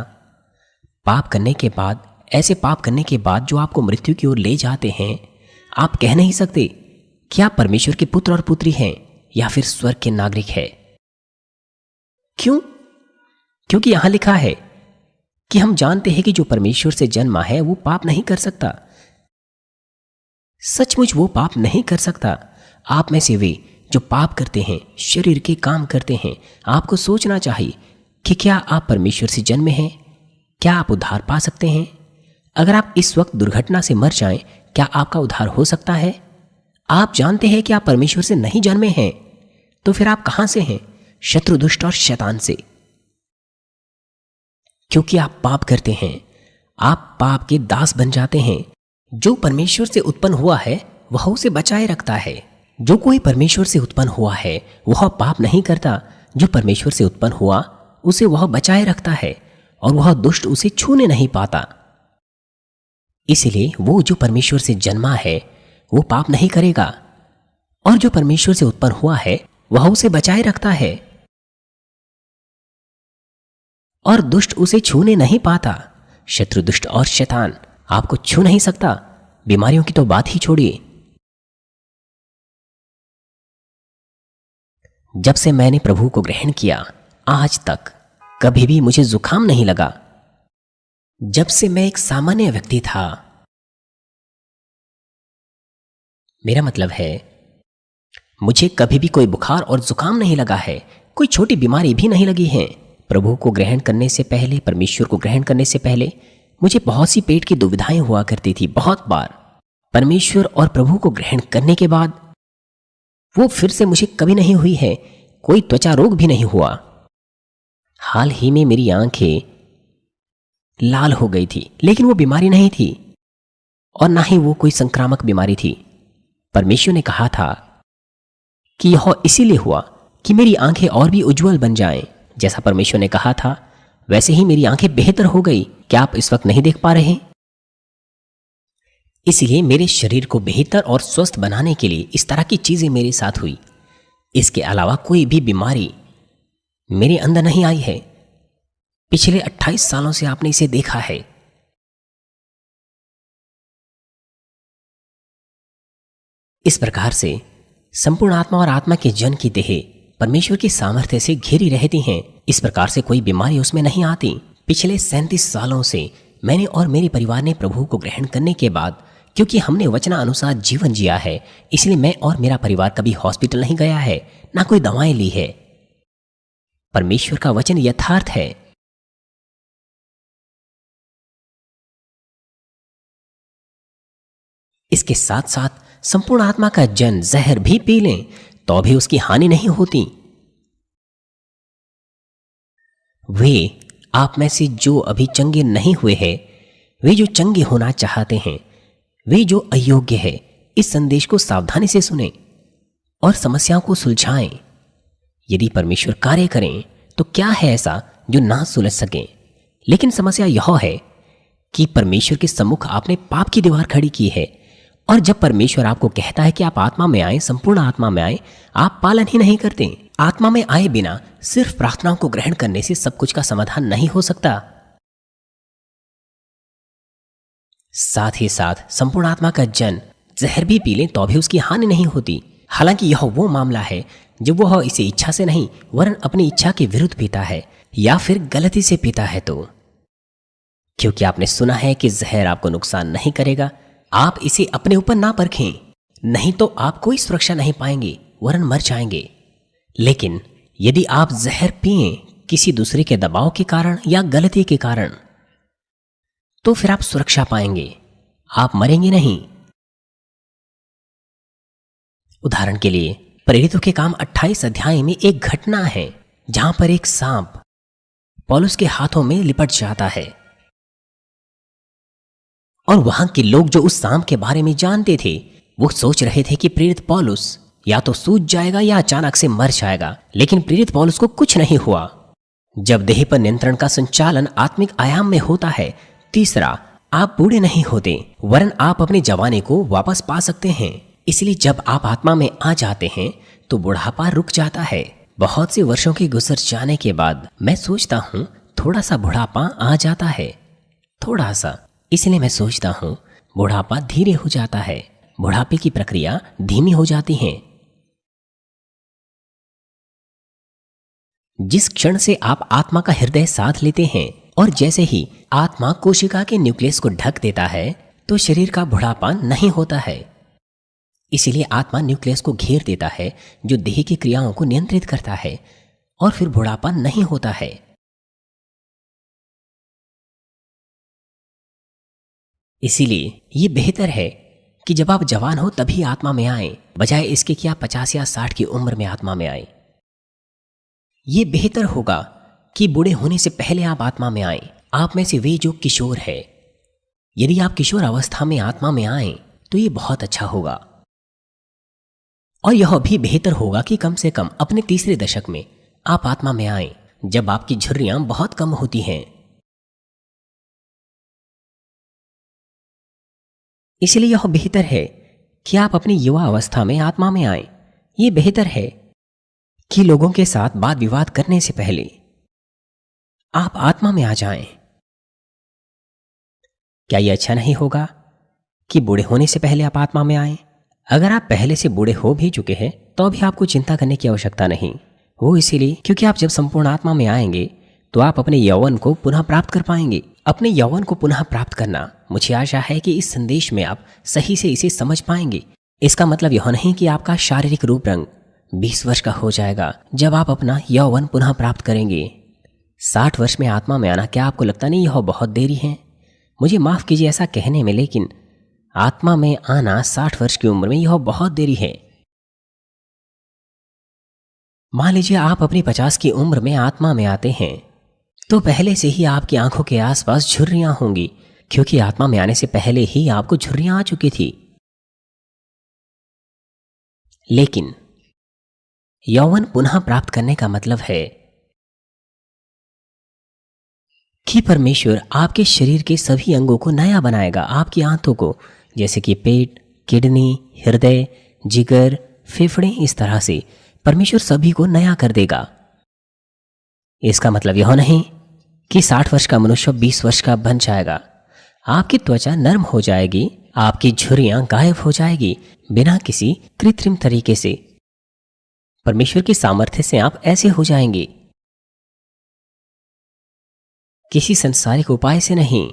पाप करने के बाद, ऐसे पाप करने के बाद जो आपको मृत्यु की ओर ले जाते हैं, आप कह नहीं सकते कि आप परमेश्वर के पुत्र और पुत्री हैं या फिर स्वर्ग के नागरिक है। क्यों? क्योंकि यहां लिखा है कि हम जानते हैं कि जो परमेश्वर से जन्मा है वो पाप नहीं कर सकता। सचमुच वो पाप नहीं कर सकता। आप में से वे जो पाप करते हैं, शरीर के काम करते हैं, आपको सोचना चाहिए कि क्या आप परमेश्वर से जन्मे हैं? क्या आप उद्धार पा सकते हैं? अगर आप इस वक्त दुर्घटना से मर जाएं, क्या आपका उद्धार हो सकता है? आप जानते हैं कि आप परमेश्वर से नहीं जन्मे हैं, तो फिर आप कहां से हैं? शत्रु, दुष्ट और शैतान से। क्योंकि आप पाप करते हैं, आप पाप के दास बन जाते हैं। जो परमेश्वर से उत्पन्न हुआ है वह उसे बचाए रखता है। जो कोई परमेश्वर से उत्पन्न हुआ है वह पाप नहीं करता। जो परमेश्वर से उत्पन्न हुआ उसे वह बचाए रखता है और वह दुष्ट उसे छूने नहीं पाता। इसलिए वो जो परमेश्वर से जन्मा है वो पाप नहीं करेगा, और जो परमेश्वर से उत्पन्न हुआ है वह उसे बचाए रखता है और दुष्ट उसे छूने नहीं पाता। शत्रु, दुष्ट और शैतान आपको छू नहीं सकता। बीमारियों की तो बात ही छोड़िए। जब से मैंने प्रभु को ग्रहण किया आज तक कभी भी मुझे जुकाम नहीं लगा। जब से मैं एक सामान्य व्यक्ति था, मेरा मतलब है मुझे कभी भी कोई बुखार और जुकाम नहीं लगा है, कोई छोटी बीमारी भी नहीं लगी है। प्रभु को ग्रहण करने से पहले, परमेश्वर को ग्रहण करने से पहले मुझे बहुत सी पेट की दुविधाएं हुआ करती थी, बहुत बार। परमेश्वर और प्रभु को ग्रहण करने के बाद वो फिर से मुझे कभी नहीं हुई है। कोई त्वचा रोग भी नहीं हुआ। हाल ही में मेरी आंखें लाल हो गई थी, लेकिन वो बीमारी नहीं थी और ना ही वो कोई संक्रामक बीमारी थी। परमेश्वर ने कहा था कि यह इसीलिए हुआ कि मेरी आंखें और भी उज्जवल बन जाएं। जैसा परमेश्वर ने कहा था वैसे ही मेरी आंखें बेहतर हो गई। क्या आप इस वक्त नहीं देख पा रहे? इसलिए मेरे शरीर को बेहतर और स्वस्थ बनाने के लिए इस तरह की चीजें मेरे साथ हुई। इसके अलावा कोई भी बीमारी मेरे अंदर नहीं आई है। पिछले 28 सालों से आपने इसे देखा है। इस प्रकार से संपूर्ण आत्मा और आत्मा के जन की देह परमेश्वर की सामर्थ्य से घिरी रहती हैं। इस प्रकार से कोई बीमारी उसमें नहीं आती। पिछले 37 सालों से मैंने और मेरे परिवार ने प्रभु को ग्रहण करने के बाद, क्योंकि हमने वचनानुसार जीवन जिया है, इसलिए मैं और मेरा परिवार कभी हॉस्पिटल नहीं गया है, ना कोई दवाएं ली है। परमेश्वर का वचन यथार्थ है। इसके साथ साथ संपूर्ण आत्मा का जन जहर भी पी लें तो भी उसकी हानि नहीं होती। वे आप में से जो अभी चंगे नहीं हुए हैं, वे जो चंगे होना चाहते हैं, वे जो अयोग्य है, इस संदेश को सावधानी से सुनें और समस्याओं को सुलझाएं। यदि परमेश्वर कार्य करें तो क्या है ऐसा जो ना सुलझ सके? लेकिन समस्या यह है कि परमेश्वर के सम्मुख आपने पाप की दीवार खड़ी की है, और जब परमेश्वर आपको कहता है कि आप आत्मा में आए, संपूर्ण आत्मा में आए, आप पालन ही नहीं करते। आत्मा में आए बिना सिर्फ प्रार्थनाओं को ग्रहण करने से सब कुछ का समाधान नहीं हो सकता। साथ ही साथ संपूर्ण आत्मा का जन जहर भी पी लें तो भी उसकी हानि नहीं होती। हालांकि यह वो मामला है जब वह इसे इच्छा से नहीं वरन अपनी इच्छा के विरुद्ध पीता है या फिर गलती से पीता है तो। क्योंकि आपने सुना है कि जहर आपको नुकसान नहीं करेगा, आप इसे अपने ऊपर ना परखें, नहीं तो आप कोई सुरक्षा नहीं पाएंगे वरन मर जाएंगे। लेकिन यदि आप जहर पिए किसी दूसरे के दबाव के कारण या गलती के कारण, तो फिर आप सुरक्षा पाएंगे, आप मरेंगे नहीं। उदाहरण के लिए प्रेरितों के काम 28 अध्याय में एक घटना है जहां पर एक सांप पौलुस के हाथों में लिपट जाता है, और वहां के लोग जो उस सांप के बारे में जानते थे वो सोच रहे थे कि प्रेरित पौलुस या तो सूज जाएगा या अचानक से मर जाएगा। लेकिन प्रेरित पौलुस को कुछ नहीं हुआ। जब देह पर नियंत्रण का संचालन आत्मिक आयाम में होता है, तीसरा, आप बूढ़े नहीं होते वरन आप अपनी जवानी को वापस पा सकते हैं। इसलिए जब आप आत्मा में आ जाते हैं तो बुढ़ापा रुक जाता है। बहुत से वर्षों के गुजर जाने के बाद मैं सोचता हूँ थोड़ा सा बुढ़ापा आ जाता है, थोड़ा सा। इसलिए मैं सोचता हूँ बुढ़ापा धीरे हो जाता है, बुढ़ापे की प्रक्रिया धीमी हो जाती है। जिस क्षण से आप आत्मा का हृदय साथ लेते हैं और जैसे ही आत्मा कोशिका के न्यूक्लियस को ढक देता है तो शरीर का बुढ़ापा नहीं होता है। इसीलिए आत्मा न्यूक्लियस को घेर देता है जो देह की क्रियाओं को नियंत्रित करता है, और फिर बुढ़ापा नहीं होता है। इसीलिए ये बेहतर है कि जब आप जवान हो तभी आत्मा में आए, बजाय इसके कि आप 50 या 60 की उम्र में आत्मा में आए। ये बेहतर होगा कि बूढ़े होने से पहले आप आत्मा में आए। आप में से वे जो किशोर है, यदि आप किशोर अवस्था में आत्मा में आए तो ये बहुत अच्छा होगा। और यह भी बेहतर होगा कि कम से कम अपने तीसरे दशक में आप आत्मा में आए, जब आपकी झुर्रियां बहुत कम होती हैं। इसलिए यह बेहतर है कि आप अपनी युवा अवस्था में आत्मा में आए। ये बेहतर है कि लोगों के साथ वाद विवाद करने से पहले आप आत्मा में आ जाएं। क्या यह अच्छा नहीं होगा कि बूढ़े होने से पहले आप आत्मा में आएं? अगर आप पहले से बूढ़े हो भी चुके हैं तो भी आपको चिंता करने की आवश्यकता नहीं। वो इसीलिए क्योंकि आप जब संपूर्ण आत्मा में आएंगे तो आप अपने यौवन को पुनः प्राप्त कर पाएंगे। अपने यौवन को पुनः प्राप्त करना, मुझे आशा है कि इस संदेश में आप सही से इसे समझ पाएंगे। इसका मतलब यह नहीं कि आपका शारीरिक रूप रंग 20 वर्ष का हो जाएगा जब आप अपना यौवन पुनः प्राप्त करेंगे। 60 वर्ष में आत्मा में आना, क्या आपको लगता नहीं यह बहुत देरी है? मुझे माफ कीजिए ऐसा कहने में, लेकिन आत्मा में आना 60 वर्ष की उम्र में यह बहुत देरी है। मान लीजिए आप अपनी 50 की उम्र में आत्मा में आते हैं तो पहले से ही आपकी आंखों के आसपास झुर्रियां होंगी, क्योंकि आत्मा में आने से पहले ही आपको झुर्रियां आ चुकी थी। लेकिन यौवन पुनः प्राप्त करने का मतलब है कि परमेश्वर आपके शरीर के सभी अंगों को नया बनाएगा। आपकी आंतों को, जैसे कि पेट, किडनी, हृदय, जिगर, फेफड़े, इस तरह से परमेश्वर सभी को नया कर देगा। इसका मतलब यह नहीं कि 60 वर्ष का मनुष्य 20 वर्ष का बन जाएगा। आपकी त्वचा नरम हो जाएगी, आपकी झुर्रियां गायब हो जाएगी बिना किसी कृत्रिम तरीके से। परमेश्वर की सामर्थ्य से आप ऐसे हो जाएंगे, किसी संसारिक उपाय से नहीं।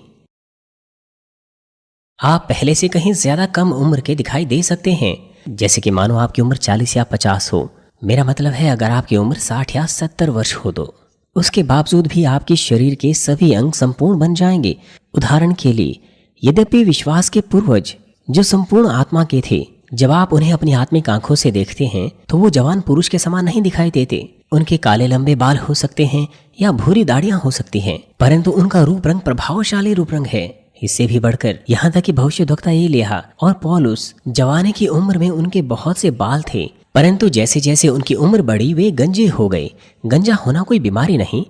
आप पहले से कहीं ज्यादा कम उम्र के दिखाई दे सकते हैं, जैसे कि मानो आपकी उम्र 40 या 50 हो। मेरा मतलब है अगर आपकी उम्र 60 या 70 वर्ष हो तो उसके बावजूद भी आपके शरीर के सभी अंग संपूर्ण बन जाएंगे। उदाहरण के लिए, यद्यपि विश्वास के पूर्वज जो संपूर्ण आत्मा के थे, जब आप उन्हें अपनी आत्मिक आंखों से देखते हैं तो वो जवान पुरुष के समान नहीं दिखाई देते। उनके काले लंबे बाल हो सकते हैं या भूरी दाढ़ियां हो सकती हैं, परंतु उनका रूप रंग प्रभावशाली रूप रंग है। इससे भी बढ़कर यहाँ तक कि भविष्यद्वक्ता एलिय्याह और पौलुस जवानी की उम्र में उनके बहुत से बाल थे, परंतु जैसे जैसे उनकी उम्र बढ़ी वे गंजे हो गए। गंजा होना कोई बीमारी नहीं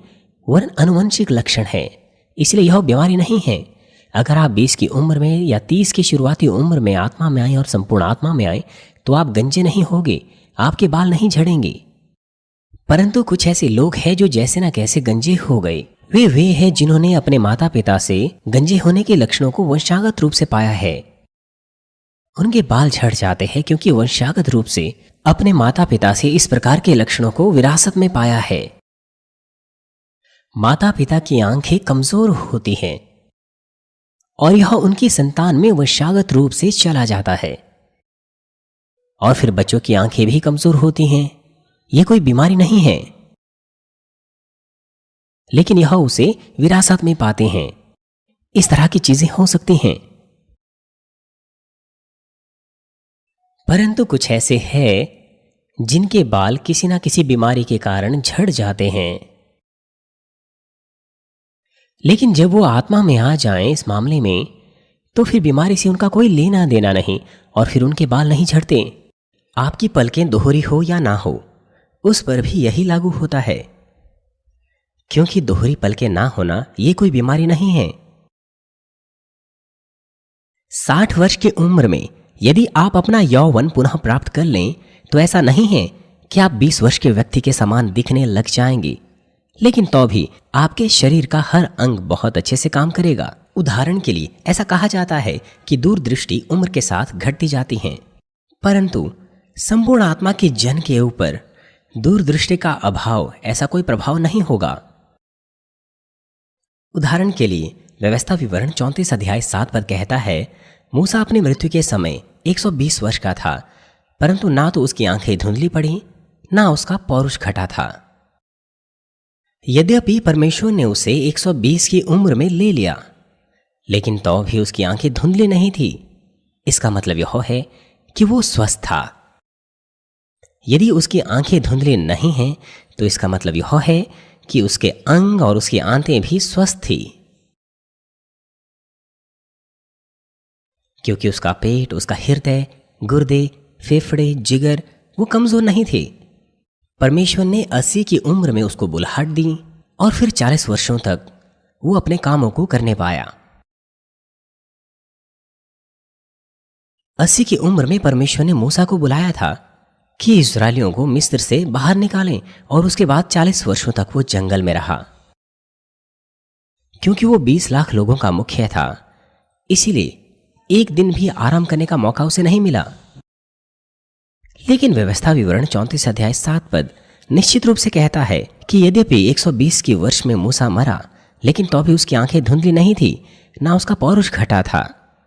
वरन अनुवंशिक लक्षण है, इसलिए यह बीमारी नहीं है। अगर आप 20 की उम्र में या 30 की शुरुआती उम्र में आत्मा में आए और संपूर्ण आत्मा में आए तो आप गंजे नहीं होगे, आपके बाल नहीं झड़ेंगे। परंतु कुछ ऐसे लोग हैं जो जैसे न कैसे गंजे हो गए। वे हैं जिन्होंने अपने माता पिता से गंजे होने के लक्षणों को वंशागत रूप से पाया है। उनके बाल झड़ जाते हैं क्योंकि वंशागत रूप से अपने माता पिता से इस प्रकार के लक्षणों को विरासत में पाया है। माता पिता की आंखें कमजोर होती हैं और यह उनकी संतान में वंशागत रूप से चला जाता है, और फिर बच्चों की आंखें भी कमजोर होती हैं। यह कोई बीमारी नहीं है, लेकिन यह उसे विरासत में पाते हैं। इस तरह की चीजें हो सकती हैं। परंतु कुछ ऐसे हैं जिनके बाल किसी न किसी बीमारी के कारण झड़ जाते हैं, लेकिन जब वो आत्मा में आ जाएं इस मामले में तो फिर बीमारी से उनका कोई लेना देना नहीं और फिर उनके बाल नहीं झड़ते। आपकी पलकें दोहरी हो या ना हो, उस पर भी यही लागू होता है, क्योंकि दोहरी पलकें ना होना ये कोई बीमारी नहीं है। 60 वर्ष की उम्र में यदि आप अपना यौवन पुनः प्राप्त कर लें तो ऐसा नहीं है कि आप 20 वर्ष के व्यक्ति के समान दिखने लग जाएंगे, लेकिन तो भी आपके शरीर का हर अंग बहुत अच्छे से काम करेगा। उदाहरण के लिए ऐसा कहा जाता है कि दूरदृष्टि उम्र के साथ घटती जाती है, परंतु संपूर्ण आत्मा के जन के ऊपर दूरदृष्टि का अभाव ऐसा कोई प्रभाव नहीं होगा। उदाहरण के लिए व्यवस्था विवरण 34 अध्याय 7 पर कहता है, मूसा अपनी मृत्यु के समय 120 वर्ष का था, परंतु ना तो उसकी आंखें धुंधली पड़ी ना उसका पौरुष घटा था। यद्यपि परमेश्वर ने उसे 120 की उम्र में ले लिया, लेकिन तो भी उसकी आंखें धुंधली नहीं थी। इसका मतलब यह है कि वो स्वस्थ था। यदि उसकी आंखें धुंधली नहीं हैं तो इसका मतलब यह है कि उसके अंग और उसकी आंतें भी स्वस्थ थी, क्योंकि उसका पेट, उसका हृदय, गुर्दे, फेफड़े, जिगर वो कमजोर नहीं थे। परमेश्वर ने 80 की उम्र में उसको बुलाहट दी और फिर 40 वर्षों तक वो अपने कामों को करने पाया। 80 की उम्र में परमेश्वर ने मूसा को बुलाया था कि इस्राएलियों को मिस्र से बाहर निकालें, और उसके बाद 40 वर्षों तक वो जंगल में रहा। क्योंकि वो 20 लाख लोगों का मुखिया था, इसीलिए एक दिन भी आराम करने का मौका उसे नहीं मिला। लेकिन व्यवस्था विवरण 34 अध्याय 7 पद निश्चित रूप से कहता है कि यद्यपि 120 की वर्ष में मूसा मरा, लेकिन तो भी उसकी आंखें धुंधली नहीं थी, ना उसका पौरुष घटा था।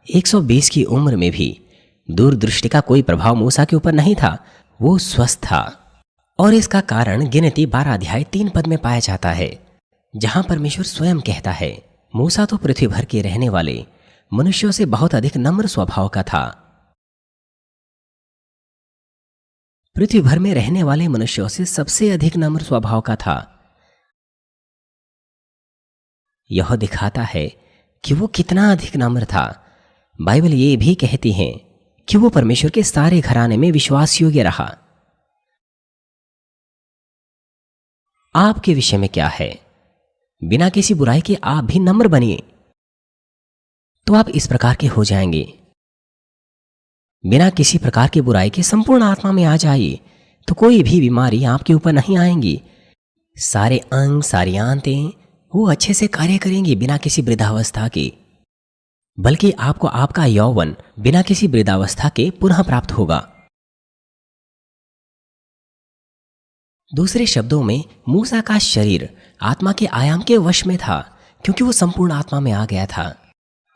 120 की उम्र में भी दूरदृष्टि का कोई प्रभाव मूसा के ऊपर नहीं था, वो स्वस्थ था। और इसका कारण गिनती 12 अध्याय 3 पद में पाया जाता है, जहां परमेश्वर स्वयं कहता है, मूसा तो पृथ्वी भर के रहने वाले मनुष्यों से बहुत अधिक नम्र स्वभाव का था। पृथ्वी भर में रहने वाले मनुष्यों से सबसे अधिक नम्र स्वभाव का था। यह दिखाता है कि वो कितना अधिक नम्र था। बाइबल ये भी कहती है कि वो परमेश्वर के सारे घराने में विश्वास योग्य रहा। आपके विषय में क्या है? बिना किसी बुराई के आप भी नम्र बनिए, तो आप इस प्रकार के हो जाएंगे। बिना किसी प्रकार की बुराई के संपूर्ण आत्मा में आ जाइए, तो कोई भी बीमारी आपके ऊपर नहीं आएंगी। सारे अंग, सारी आंतें वो अच्छे से कार्य करेंगी बिना किसी वृद्धावस्था के, बल्कि आपको आपका यौवन बिना किसी वृद्धावस्था के पुनः प्राप्त होगा। दूसरे शब्दों में, मूसा का शरीर आत्मा के आयाम के वश में था, क्योंकि वो संपूर्ण आत्मा में आ गया था।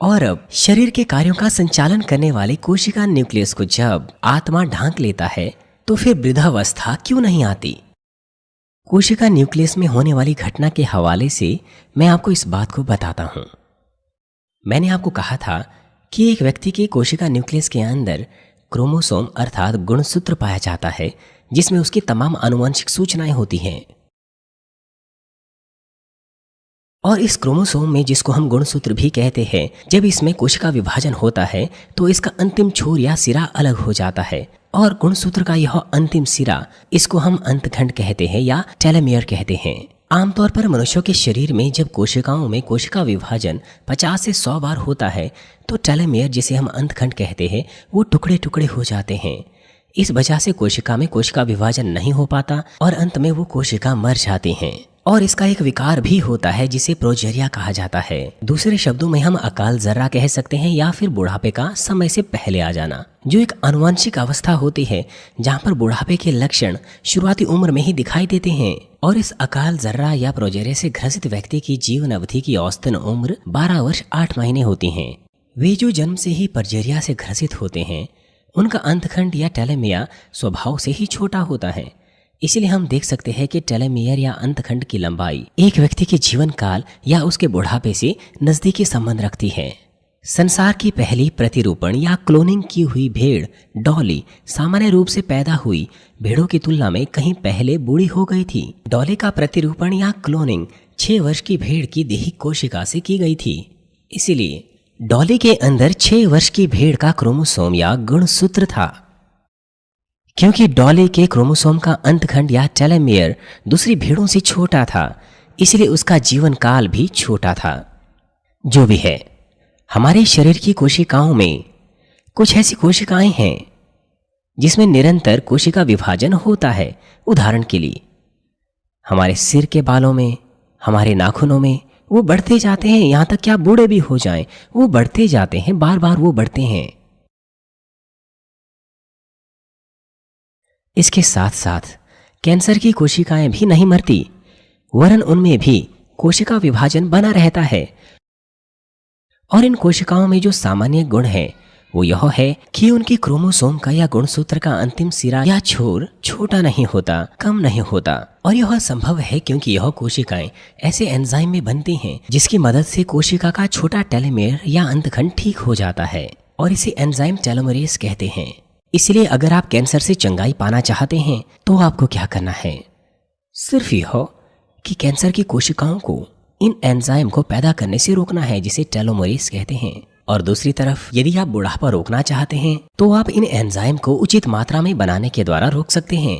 और अब शरीर के कार्यों का संचालन करने वाले कोशिका न्यूक्लियस को जब आत्मा ढांक लेता है, तो फिर वृद्धावस्था क्यों नहीं आती? कोशिका न्यूक्लियस में होने वाली घटना के हवाले से मैं आपको इस बात को बताता हूं। मैंने आपको कहा था कि एक व्यक्ति की कोशिका न्यूक्लियस के अंदर क्रोमोसोम अर्थात गुणसूत्र पाया जाता है, जिसमें उसकी तमाम आनुवंशिक सूचनाएं होती हैं। और इस क्रोमोसोम में, जिसको हम गुणसूत्र भी कहते हैं, जब इसमें कोशिका विभाजन होता है तो इसका अंतिम छोर या सिरा अलग हो जाता है। और गुणसूत्र का यह अंतिम सिरा, इसको हम अंतखंड कहते हैं या टेलोमियर कहते हैं। आमतौर पर मनुष्यों के शरीर में जब कोशिकाओं में कोशिका विभाजन 50 से 100 बार होता है तो टेलोमियर, जिसे हम अंतखंड कहते हैं, वो टुकड़े टुकड़े हो जाते हैं। इस वजह से कोशिका में कोशिका विभाजन नहीं हो पाता और अंत में वो कोशिका मर जाती हैं। और इसका एक विकार भी होता है जिसे प्रोजेरिया कहा जाता है। दूसरे शब्दों में हम अकाल जर्रा कह सकते हैं या फिर बुढ़ापे का समय से पहले आ जाना, जो एक आनुवंशिक अवस्था होती है जहां पर बुढ़ापे के लक्षण शुरुआती उम्र में ही दिखाई देते हैं। और इस अकाल जर्रा या प्रोजेरिया से ग्रसित व्यक्ति की जीवन अवधि की औसतन उम्र 12 वर्ष 8 महीने होती है। वे जो जन्म से ही प्रोजेरिया से ग्रसित होते हैं, उनका अंतखंड या टेलोमियर स्वभाव से ही छोटा होता है। इसलिए हम देख सकते हैं कि टेलोमियर या अंतखंड की लंबाई एक व्यक्ति के जीवन काल या उसके बुढ़ापे से नजदीकी संबंध रखती है। संसार की पहली प्रतिरूपण या क्लोनिंग की हुई भेड़ डॉली सामान्य रूप से पैदा हुई भेड़ों की तुलना में कहीं पहले बूढ़ी हो गई थी। डॉली का प्रतिरूपण या क्लोनिंग 6 वर्ष की भेड़ की देही कोशिका से की गई थी। इसीलिए डॉली के अंदर 6 वर्ष की भेड़ का क्रोमोसोम या गुणसूत्र था। क्योंकि डॉली के क्रोमोसोम का अंतखंड या टेलोमियर दूसरी भेड़ों से छोटा था, इसलिए उसका जीवन काल भी छोटा था। जो भी है, हमारे शरीर की कोशिकाओं में कुछ ऐसी कोशिकाएं हैं जिसमें निरंतर कोशिका विभाजन होता है। उदाहरण के लिए हमारे सिर के बालों में, हमारे नाखूनों में वो बढ़ते जाते हैं, यहां तक कि आप बूढ़े भी हो जाएं, वो बढ़ते जाते हैं, बार बार वो बढ़ते हैं। इसके साथ साथ कैंसर की कोशिकाएं भी नहीं मरती, वरन उनमें भी कोशिका विभाजन बना रहता है। और इन कोशिकाओं में जो सामान्य गुण है वो यह है कि उनके क्रोमोसोम का या गुणसूत्र का अंतिम सिरा या छोर छोटा नहीं होता, कम नहीं होता। और यह संभव है क्योंकि यह कोशिकाएं ऐसे एंजाइम में बनती हैं जिसकी मदद से कोशिका का छोटा टेलोमेयर या अंतखंड ठीक हो जाता है, और इसे एंजाइम टेलोमेरेज कहते हैं। इसलिए अगर आप कैंसर से चंगाई पाना चाहते हैं तो आपको क्या करना है? सिर्फ यह कि कैंसर की कोशिकाओं को इन एंजाइम को पैदा करने से रोकना है, जिसे टेलोमेरेज कहते हैं। और दूसरी तरफ यदि आप बुढ़ापा रोकना चाहते हैं तो आप इन एंजाइम को उचित मात्रा में बनाने के द्वारा रोक सकते हैं।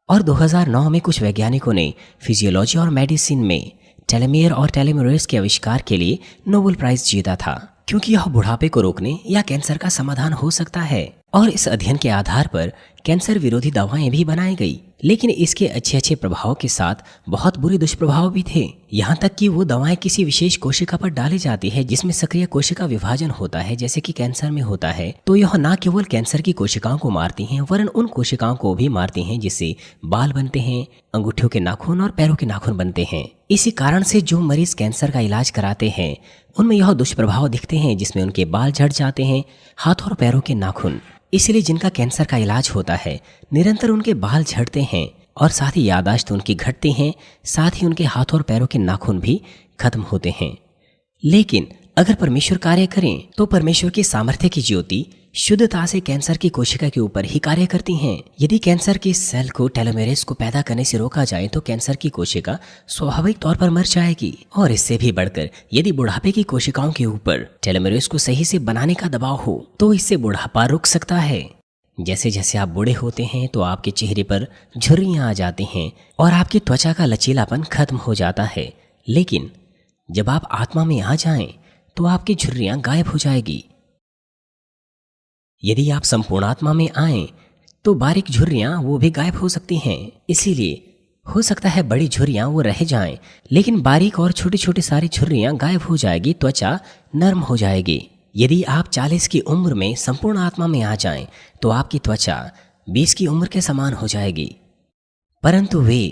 और 2009 में कुछ वैज्ञानिकों ने फिजियोलॉजी और मेडिसिन में टेलोमेयर और टेलोमेरेज के आविष्कार के लिए नोबेल प्राइज जीता था, क्योंकि यह बुढ़ापे को रोकने या कैंसर का समाधान हो सकता है। और इस अध्ययन के आधार पर कैंसर विरोधी दवाएं भी बनाई गई, लेकिन इसके अच्छे प्रभाव के साथ बहुत बुरे दुष्प्रभाव भी थे। यहाँ तक कि वो दवाएं किसी विशेष कोशिका पर डाली जाती है जिसमें सक्रिय कोशिका विभाजन होता है, जैसे कि कैंसर में होता है, तो यह न केवल कैंसर की कोशिकाओं को मारती हैं, वरन उन कोशिकाओं को भी मारती हैं जिससे बाल बनते हैं, अंगूठियों के नाखून और पैरों के नाखून बनते हैं। इसी कारण से जो मरीज कैंसर का इलाज कराते हैं उनमें यह दुष्प्रभाव दिखते हैं, जिसमें उनके बाल झड़ जाते हैं, हाथ और पैरों के नाखून। इसलिए जिनका कैंसर का इलाज होता है निरंतर उनके बाल झड़ते हैं और साथ ही याददाश्त उनकी घटती हैं, साथ ही उनके हाथ और पैरों के नाखून भी खत्म होते हैं। लेकिन अगर परमेश्वर कार्य करें तो परमेश्वर की सामर्थ्य की ज्योति शुद्धता से कैंसर की कोशिका के ऊपर ही कार्य करती हैं। यदि कैंसर के सेल को टेलोमेरेज को पैदा करने से रोका जाए तो कैंसर की कोशिका स्वाभाविक तौर पर मर जाएगी। और इससे भी बढ़कर यदि बुढ़ापे की कोशिकाओं के ऊपर टेलोमेरेज को सही से बनाने का दबाव हो तो इससे बुढ़ापा रुक सकता है। जैसे जैसे आप बूढ़े होते हैं तो आपके चेहरे पर झुर्रियां आ जाती हैं और आपकी त्वचा का लचीलापन खत्म हो जाता है। लेकिन जब आप आत्मा में आ जाएं तो आपकी झुर्रियां गायब हो जाएगी। यदि आप संपूर्ण आत्मा में आएं तो बारीक झुर्रियां वो भी गायब हो सकती हैं। इसीलिए हो सकता है बड़ी झुर्रियां वो रह जाएं, लेकिन बारीक और छोटी छोटी सारी झुर्रियां गायब हो जाएगी, त्वचा नरम हो जाएगी। यदि आप 40 की उम्र में संपूर्ण आत्मा में आ जाएं तो आपकी त्वचा 20 की उम्र के समान हो जाएगी। परंतु वे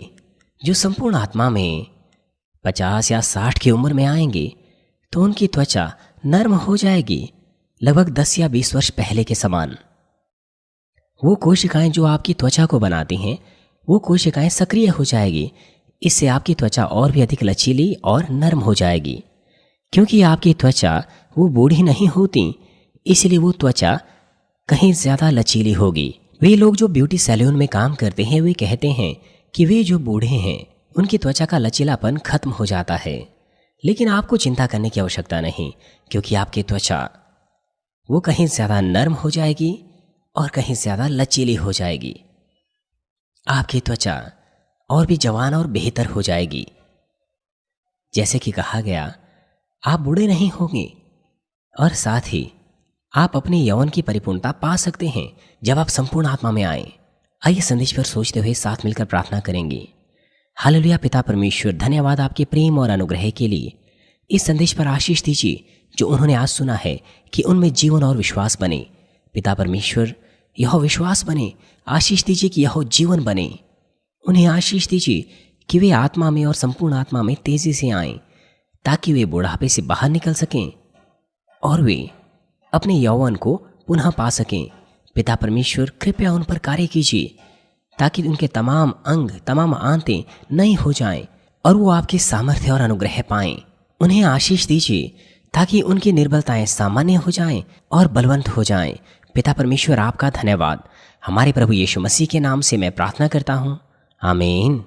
जो संपूर्ण आत्मा में 50 या 60 की उम्र में आएंगे तो उनकी त्वचा नरम हो जाएगी, लगभग 10 या 20 वर्ष पहले के समान। वो कोशिकाएं जो आपकी त्वचा को बनाती हैं वो कोशिकाएं सक्रिय हो जाएगी। इससे आपकी त्वचा और भी अधिक लचीली और नरम हो जाएगी, क्योंकि आपकी त्वचा वो बूढ़ी नहीं होती, इसलिए वो त्वचा कहीं ज़्यादा लचीली होगी। वे लोग जो ब्यूटी सैलून में काम करते हैं वे कहते हैं कि वे जो बूढ़े हैं उनकी त्वचा का लचीलापन खत्म हो जाता है, लेकिन आपको चिंता करने की आवश्यकता नहीं, क्योंकि आपकी त्वचा वो कहीं ज़्यादा नर्म हो जाएगी और कहीं ज़्यादा लचीली हो जाएगी। आपकी त्वचा और भी जवान और बेहतर हो जाएगी। जैसे कि कहा गया, आप बूढ़े नहीं होंगे और साथ ही आप अपने यौवन की परिपूर्णता पा सकते हैं जब आप संपूर्ण आत्मा में आए। आइए संदेश पर सोचते हुए साथ मिलकर प्रार्थना करेंगे। हालेलुया। पिता परमेश्वर, धन्यवाद आपके प्रेम और अनुग्रह के लिए। इस संदेश पर आशीष दीजिए जो उन्होंने आज सुना है कि उनमें जीवन और विश्वास बने। पिता परमेश्वर, यह विश्वास बने, आशीष दीजिए कि यह जीवन बने। उन्हें आशीष दीजिए कि वे आत्मा में और संपूर्ण आत्मा में तेजी से आएं, ताकि वे बुढ़ापे से बाहर निकल सकें और वे अपने यौवन को पुनः पा सकें। पिता परमेश्वर, कृपया उन पर कार्य कीजिए ताकि उनके तमाम अंग, तमाम आंतें नई हो जाएं और वो आपके सामर्थ्य और अनुग्रह पाएं। उन्हें आशीष दीजिए ताकि उनकी निर्बलताएं सामान्य हो जाएं और बलवंत हो जाएं। पिता परमेश्वर, आपका धन्यवाद। हमारे प्रभु यीशु मसीह के नाम से मैं प्रार्थना करता हूँ, आमीन।